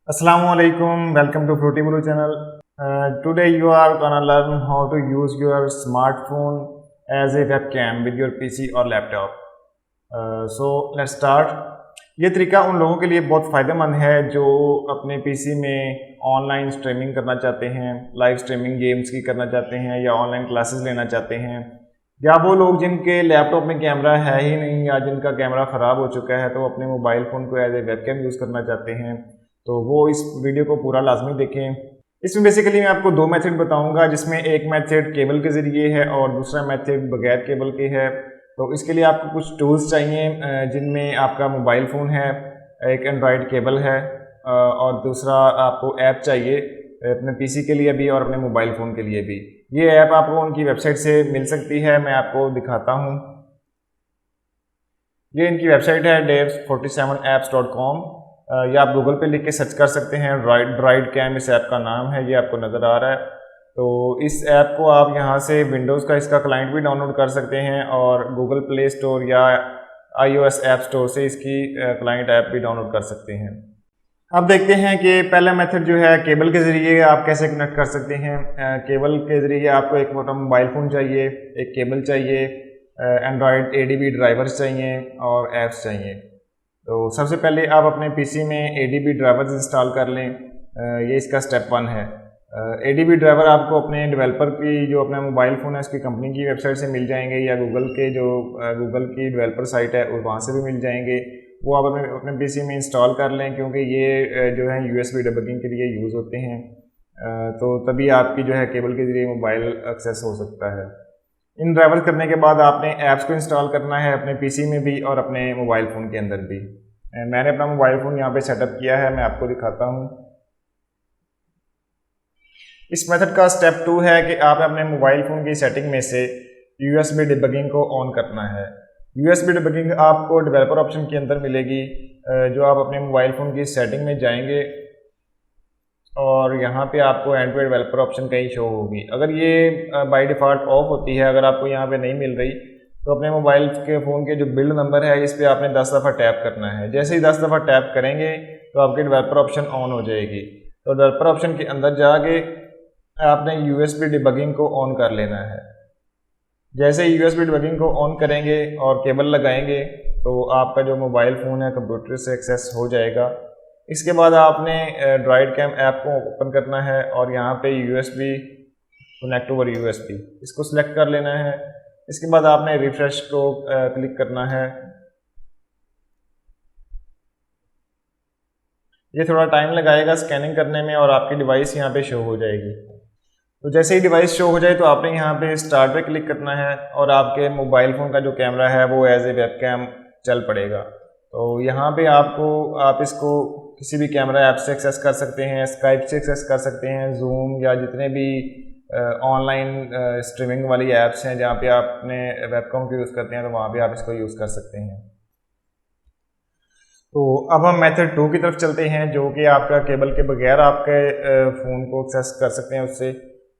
Assalamualaikum, welcome to Fruity Blue channel. Today you are gonna learn how to use your smartphone as a webcam with your PC or laptop. So let's start. ये तरीका उन लोगों के लिए बहुत फ़ायदेमंद है जो अपने पीसी में ऑनलाइन स्ट्रीमिंग करना चाहते हैं, लाइव स्ट्रीमिंग गेम्स की करना चाहते हैं या ऑनलाइन क्लासेस लेना चाहते हैं, या वो लोग जिनके लैपटॉप में कैमरा है ही नहीं या जिनका कैमरा ख़राब हो चुका है तो अपने मोबाइल फ़ोन को एज ए वेबकैम यूज़ करना चाहते हैं, तो वो इस वीडियो को पूरा लाजमी देखें। इसमें बेसिकली मैं आपको दो मेथड बताऊंगा, जिसमें एक मेथड केबल के ज़रिए है और दूसरा मेथड बगैर केबल के है। तो इसके लिए आपको कुछ टूल्स चाहिए जिनमें आपका मोबाइल फ़ोन है, एक एंड्रॉयड केबल है और दूसरा आपको ऐप चाहिए अपने पीसी के लिए भी और अपने मोबाइल फ़ोन के लिए भी। ये ऐप आपको उनकी वेबसाइट से मिल सकती है, मैं आपको दिखाता हूँ। ये इनकी वेबसाइट है devs47apps.com, या आप गूगल पे लिख के सर्च कर सकते हैं। ड्राइड कैम इस ऐप का नाम है, ये आपको नज़र आ रहा है। तो इस ऐप को आप यहाँ से विंडोज़ का इसका क्लाइंट भी डाउनलोड कर सकते हैं और गूगल प्ले स्टोर या iOS ऐप स्टोर से इसकी क्लाइंट ऐप भी डाउनलोड कर सकते हैं। अब देखते हैं कि पहला मेथड जो है केबल के ज़रिए आप कैसे कनेक्ट कर सकते हैं। केबल के ज़रिए आपको एक मोटा मोबाइल फ़ोन चाहिए, एक केबल चाहिए, एंड्रॉयड ADB ड्राइवर्स चाहिए और ऐप्स चाहिए। तो सबसे पहले आप अपने पीसी में ADB ड्राइवर्स इंस्टॉल कर लें, ये इसका स्टेप 1 है। ADB ड्राइवर आपको अपने डेवलपर की जो अपना मोबाइल फ़ोन है उसकी कंपनी की वेबसाइट से मिल जाएंगे या गूगल के जो गूगल की डेवलपर साइट है वहाँ से भी मिल जाएंगे। वो आप अपने पीसी में इंस्टॉल कर लें, क्योंकि ये जो है USB डिबगिंग के लिए यूज़ होते हैं। तो तभी आपकी जो है केबल के ज़रिए मोबाइल एक्सेस हो सकता है। इन ड्राइवर करने के बाद आपने ऐप्स को इंस्टॉल करना है अपने पीसी में भी और अपने मोबाइल फ़ोन के अंदर भी। मैंने अपना मोबाइल फ़ोन यहाँ पे सेटअप किया है, मैं आपको दिखाता हूँ। इस मेथड का स्टेप 2 है कि आपने अपने मोबाइल फ़ोन की सेटिंग में से USB डिबगिंग को ऑन करना है। USB डिबगिंग आपको डेवलपर ऑप्शन के अंदर मिलेगी, जो आप अपने मोबाइल फ़ोन की सेटिंग में जाएंगे और यहाँ पे आपको एंड्रॉयड डेवलपर ऑप्शन कहीं शो होगी। अगर ये बाय डिफ़ॉल्ट ऑफ होती है, अगर आपको यहाँ पे नहीं मिल रही, तो अपने मोबाइल के फ़ोन के जो बिल्ड नंबर है इस पर आपने 10 दफ़ा टैप करना है। जैसे ही 10 दफ़ा टैप करेंगे तो आपकी डेवलपर ऑप्शन ऑन हो जाएगी। तो डेवलपर ऑप्शन के अंदर जाके आपने USB डिबगिंग को ऑन कर लेना है। जैसे ही USB डिबगिंग को ऑन करेंगे और केबल लगाएंगे तो आपका जो मोबाइल फ़ोन है कंप्यूटर से एक्सेस हो जाएगा। इसके बाद आपने ड्राइड कैम ऐप को ओपन करना है और यहाँ पे USB कनेक्ट ओवर USB इसको सिलेक्ट कर लेना है। इसके बाद आपने रिफ्रेश को क्लिक करना है। ये थोड़ा टाइम लगाएगा स्कैनिंग करने में और आपकी डिवाइस यहाँ पे शो हो जाएगी। तो जैसे ही डिवाइस शो हो जाए तो आपने यहाँ पे स्टार्ट पे क्लिक करना है और आपके मोबाइल फ़ोन का जो कैमरा है वो एज ए वेबकैम चल पड़ेगा। तो यहाँ पे आप इसको किसी भी कैमरा ऐप से एक्सेस कर सकते हैं, स्काइप से एक्सेस कर सकते हैं, जूम या जितने भी ऑनलाइन स्ट्रीमिंग वाली ऐप्स हैं जहाँ पे आप अपने वेबकैम को यूज़ करते हैं तो वहाँ पे आप इसको यूज़ कर सकते हैं। तो अब हम मेथड 2 की तरफ चलते हैं, जो कि आपका केबल के बगैर आपके फ़ोन को एक्सेस कर सकते हैं उससे।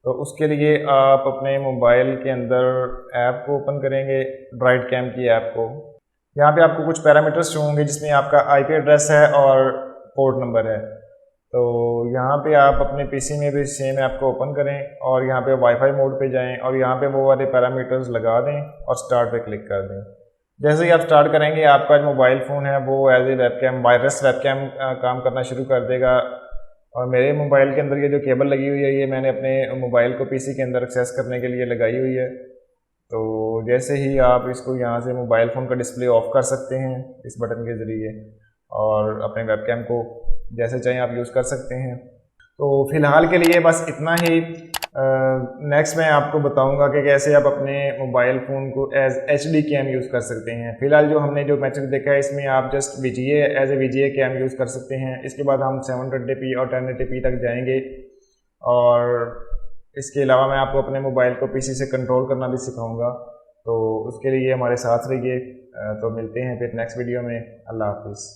तो उसके लिए आप अपने मोबाइल के अंदर ऐप को ओपन करेंगे, ड्राइड कैम की ऐप को। यहाँ पे आपको कुछ पैरामीटर्स शो होंगे जिसमें आपका IP एड्रेस है और पोर्ट नंबर है। तो यहाँ पे आप अपने पीसी में भी सेम ऐप को ओपन करें और यहाँ पे वाईफाई मोड पे जाएं और यहाँ पे वो वाले पैरामीटर्स लगा दें और स्टार्ट पे क्लिक कर दें। जैसे ही आप स्टार्ट करेंगे आपका जो मोबाइल फ़ोन है वो as a webcam, wireless webcam काम करना शुरू कर देगा। और मेरे मोबाइल के अंदर ये जो केबल लगी हुई है ये मैंने अपने मोबाइल को पीसी के अंदर एक्सेस करने के लिए लगाई हुई है। तो जैसे ही आप इसको यहाँ से मोबाइल फ़ोन का डिस्प्ले ऑफ कर सकते हैं इस बटन के ज़रिए और अपने वेबकैम को जैसे चाहें आप यूज़ कर सकते हैं। तो फ़िलहाल के लिए बस इतना ही। नेक्स्ट मैं आपको बताऊंगा कि कैसे आप अपने मोबाइल फ़ोन को एज HD कैम यूज़ कर सकते हैं। फ़िलहाल जो हमने जो मेथड देखा है इसमें आप just VGA as a VGA cam use कर सकते हैं। इसके बाद हम 720p और 1080p तक जाएंगे और इसके अलावा मैं आपको अपने मोबाइल को PC से कंट्रोल करना भी सिखाऊंगा। तो उसके लिए हमारे साथ रहिए। तो मिलते हैं फिर नेक्स्ट वीडियो में। अल्लाह हाफिज़।